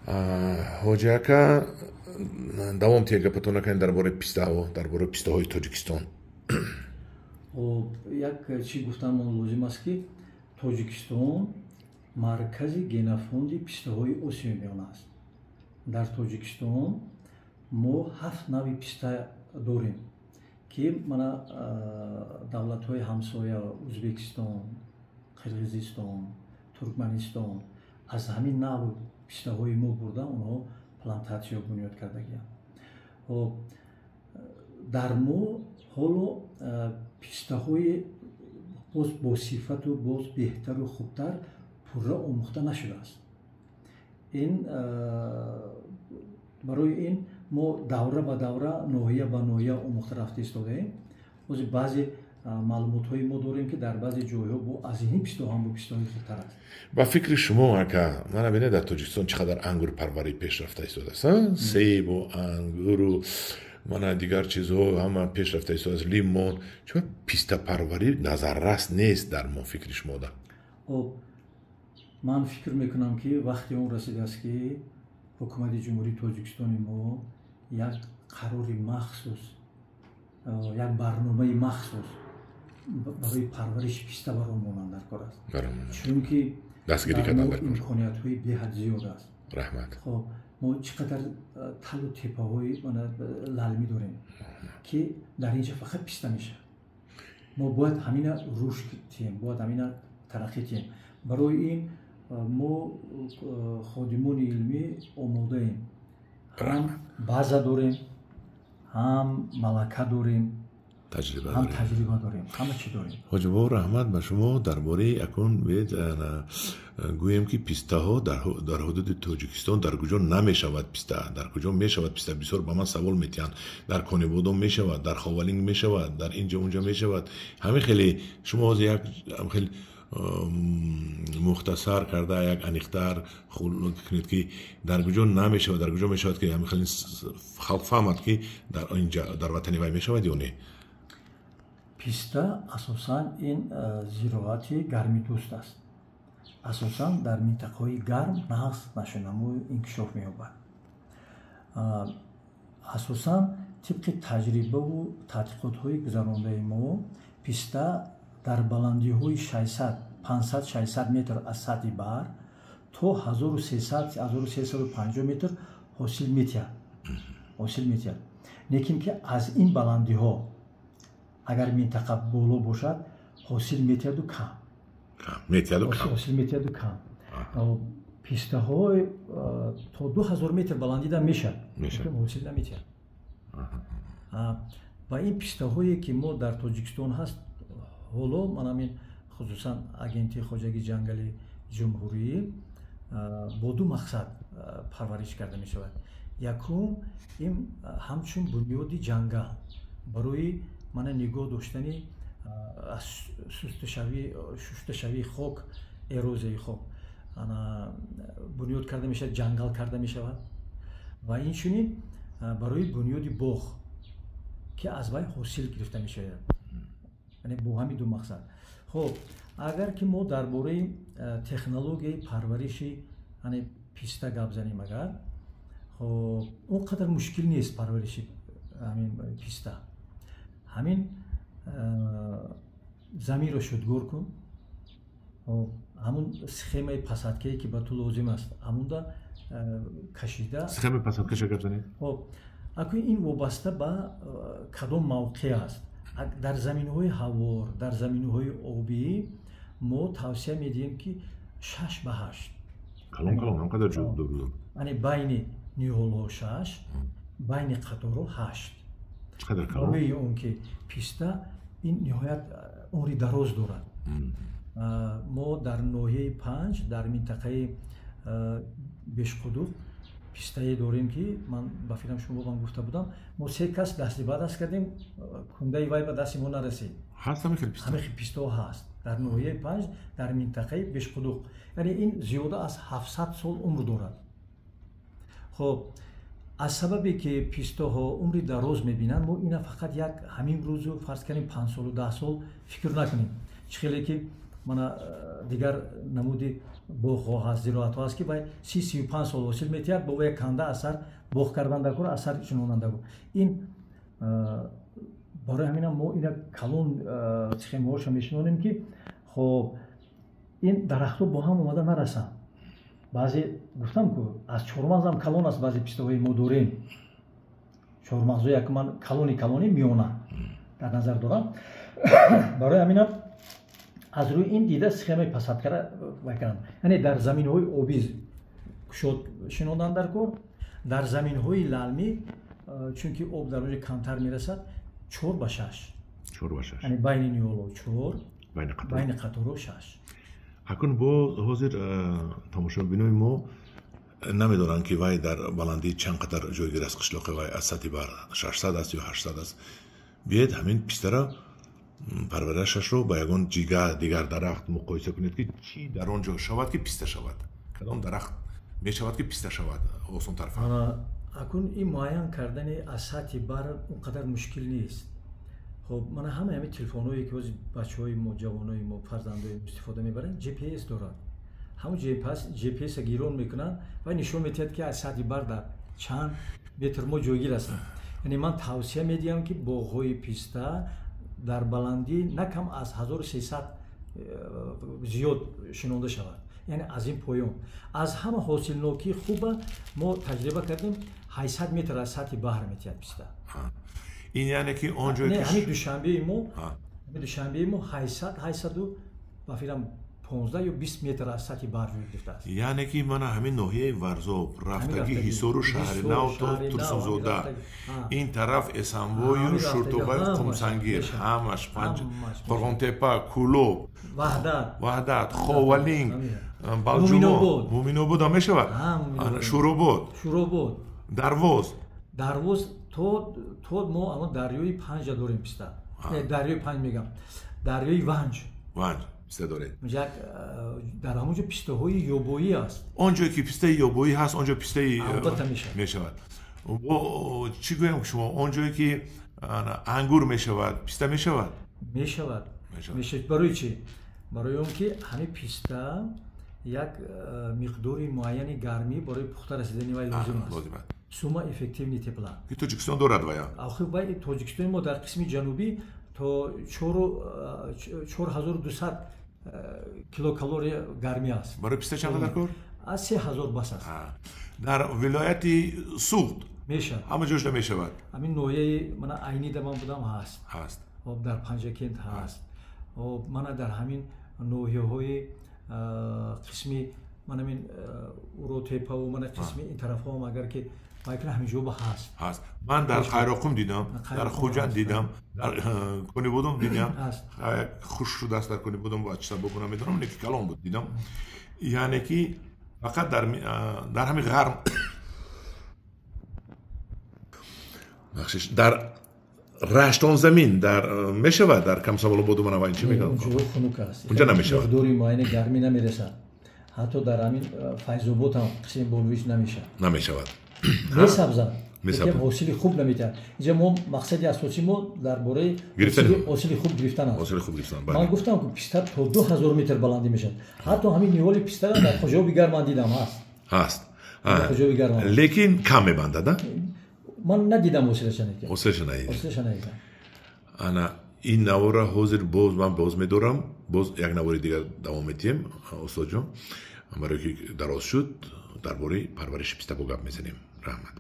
ҳоҷиака давом тиега патонакани дарбораи пистаҳо дарбораи пистаҳои тоҷикистон. як чӣ гуфтан лозим аст ки тоҷикистон маркази генофонди пистаҳои осиёи миёна аст. дар тоҷикистон мо 7 нави писта дорем ки мана давлатҳои ҳамсоя Ӯзбекистон, Қирғизистон, Туркманистон аз ҳамин навъ пистаҳои мо бурда онҳо плантатсия бунёд кардагиянд. дар мо ҳоло пистаҳои боз босифату боз беҳтару хубтар пурра омӯхта нашудааст. барои ин мо давра ба давра ноҳия ба ноҳия омӯхта рафта истодаем. ҳозир баъзе маълумотҳои мо дорем ки дар баъзе ҷойҳо бо аз ин пистаҳо ҳам бо пистаҳои хубтар аст. ба фикри шумо ака мана бинед дар тоҷикистон чӣ қадар ангурпарварӣ пешрафта истодааст. себу ангуру мана дигар чизҳо ҳама пешрафта истодааст, лимон. чӣ пистапарварӣ назаррас нест дар мо фикри шумода? ман фикр мекунам ки вақти он расидааст ки ҳукумати ҷумҳурии тоҷикистони мо як қарори махсус як барномаи махсус барои парвариши писта баромонанд дар кор аст. чунки дастгирӣ кардан дар имкониятҳои беҳад зиёд аст. раҳмат. мо чӣ қадар талу теппаҳои лалмӣ дорем ки дар инҷа фақат писта мешавад. мо бояд ҳамина рушд тием, бояд ҳамина тараққӣ тием. барои ин мо ходимони илмӣ омодаем. ҳам база дорем, ҳам малака дорем, ҳам таҷриба дорем, ҳама чӣ дорем. ҳоҷибо раҳмат ба шумо. дарбораи акун гӯем ки пистаҳо дар ҳудуди тоҷикистон дар куҷо намешавад писта, дар куҷо мешавад писта? бисёр ба ман савол метиҳанд. дар Конибодон мешавад, дар Ховалинг мешавад, дар инҷа унҷа мешавад. ҳамин хеле шумо ҳозир як хеле мухтасар карда як аниқтар кунед ки дар куҷо намешавад, дар куҷо мешавад ки ҳамин хеле халқ фаҳмад ки дар инҷа дар ватани вай мешавад ё не? писта асосан ин зироати гармидӯст аст. асосан дар минтақаҳои гарм нағз нашунаму инкишоф меёбад. асосан тибқи таҷрибаву тадқиқотҳои гузарондаи мо писта дар баландиҳои 500-600 метр аз сатҳи баҳр то 1300-1350 метр ҳосил метиҳад. лекин ки аз ин баландиҳо агар минтақа боло бошад ҳосил метиҳаду кам. пистаҳо то 2000 метр баландида мешавад, ҳосил наметиҳад. ва ин пистаҳое ки мо дар Тоҷикистон ҳаст ҳоло ман ҳамин хусусан агенти хоҷагии ҷангали ҷумҳурӣ бо ду мақсад парвариш карда мешавад. якум ин ҳамчун бунёди ҷангал барои мана нигоҳ доштани шусташавии хок, эрозияи хок бунёд карда мешавад, ҷангал карда мешавад. ва инчунин барои бунёди боғ ки аз вай ҳосил гирифта мешавад. яъне бо ҳамин ду мақсад. хоб агар ки мо дар бораи технологияи парвариши писта гап занем, агар он қадар мушкил нест парвариши ҳамин писта. ҳамин заминро шудгор кун, ҳамун схемаи пасадкае ки ба ту лозим аст ҳамунда кашида. схемаи пасадка чӣ гап занед? акун ин вобаста ба кадом мавқеъ аст. дар заминҳои ҳавор, дар заминҳои обӣ мо тавсия медиҳем ки 6 ба 8 яъне байни ниҳолҳо 6, байни қаторҳо 8. барои он ки писта ин ниҳоят умри дароз дорад. мо дар ноҳияи 5 дар минтақаи Бешқудуқ пистае дорем ки ман ба фикрам шумо вам гуфта будам, мо 3 кас дасти ба даст кардем, кундаи вай ба дасти мо нарасид. ҳамин пистаҳо ҳаст дар ноҳияи 5 дар минтақаи Бешқудуқ. яъне ин зиёда аз 700 сол умр дорад. хоб аз сабабе ки пистаҳо умри дароз мебинанд, мо ина фақат як ҳамин рӯзу фарз кардем 5 солу 10 сол фикр накунем. чӣ хеле ки мана дигар намуди боғҳо ҳаст, зироатҳо ҳаст ки бай 30-35 сол ҳосил метиҳад бо як канда асар боғ кардан дар кор асар чунонанда буд. Ин барои ҳамина мо ина калон цехемоша мешинонем ки хоб ин дарахтҳо бо ҳам омада нарасанд. баъзе гуфтам ку аз чормағзам калон аст баъзе пистаҳои мо дорем. чормағзо як ман калони миёна дар назар дорам. барои ҳамина аз рӯи ин дида схемаи пасадкара вайкардам. яъне дар заминҳои обӣ кушод шинодан дар кор, дар заминҳои лалмӣ чунки об дар онҷо камтар мерасад 4 ба 6. яъне байни ниҳоло 4, байни қаторо 6. акун бо ҳозир тамошобинои мо намедонанд ки вай дар баландӣ чанд қадар ҷойгир аст қишлоқи вай аз сатҳи бар 600 аст ё 800 аст. биед ҳамин пистара парваришашро ба ягон дигар дарахт муқоиса кунед ки чӣ дар он ҷо шавад ки писта шавад, кадом дарахт мешавад ки писта шавад осонтар фаҳм. акун ин муайян кардани аз сатҳи бар он қадар мушкил нест. хоб мана ҳамаи телефонҳое ки ҳозир бачаҳои мо ҷавонои мо фарзандои истифода мебаранд GPS дорад. ҳамон GPS гирон мекунанд ва нишон метиҳад ки аз сатҳи бар дар чанд метр мо ҷойгир ҳастанд. яъне ман тавсия медиҳам ки боғҳои писта дар баландӣ на кам аз 1300 зиёд шинонда шавад. яъне аз ин поён аз ҳама ҳосилнокии хуба мо таҷриба кардем 800 метр аз сатҳи баҳр метиҳад писта. ин яъне ки он ҷое ки ҳамин душанбеи мо 800 ба фикрам 15 ё 20 метр аз сатҳи баҳр ҷой гирифтааст. яъне ки мана ҳамин ноҳияи Варзоб, Рафтагӣ, Ҳисору Шаҳринав то Турсунзода, ин тараф Эсанбою, Шуртоваю, Қумсангир, ҳамаш Қорғонтепа, Кӯлоб, Ваҳдат, Ховалинг, Балҷумо, Муминобод ҳам мешавад. Шуробод, Дарвоз то мо аммо дарёи Панҷа дорем писта. дарёи Панҷ мегам. дарёи Ванҷ писта доред. як дар ҳамон ҷо пистаҳои ёбоӣ аст. он ҷое ки пистаи ёбоӣ ҳаст, он ҷо пистаи мешавад. чӣ гӯям ки шумо он ҷое ки ангур мешавад, писта мешавад? Мешавад. барои чӣ? барои он ки ҳамин писта як миқдори муайяни гармӣ барои пухта расидани вай лозим аст. сума эффективни тепла. Ки Тоҷикистон дорад вая? Ахир вай Тоҷикистони мо дар қисми ҷанубӣ то 4200 килокалория гармӣ аст. барои писта чанд қадар кор? аз 3000 бас аст. дар вилояти Суғд мешавад. ҳама ҷош намешавад. ҳамин ноҳияи мана Айнида ман будам ҳаст. дар Панҷакент ҳаст. мана дар ҳамин ноҳияҳои қисми ман ҳамин Уротепаву мана қисми ин тарафҳоам агар ки ҳаминҷоба ҳаст. ман дар Хайроқум дидам, дар Хуҷанд дидам, дар Конибодом дидам. хуш шудааст дар Конибодом бо чӣ сабаб намедонам, не ки калон буд дидам. яъне ки фақат дар ҳамин ғарм дар раштон замин дар мешавад. дар Камсомолободу мана вайн чӣ мегӯям? унҷа намешавад. миқдори муайяни гармӣ намерасад. ҳатто дар ҳамин Файзобод ҳам қисми болуиш намешавад. месабзад. ҳосили хуб наметиҳад. инҷа мо мақсади асосии мо дар бораи ҳосили хуб гирифтан аст. ман гуфтам ки писта то 2000 метр баландӣ мешавад. ҳатто ҳамин ниҳоли писта дар хоҷаоби гарман дидам ҳаст. лекин кам мебандад. ман надидам ҳосилаша надидам. ана ин навора ҳозир ман боз медорам. боз як навори дигар давом метиҳем устодҷон. барое ки дароз шуд дар бораи парвариши писта бо гап мезанем. раҳмат.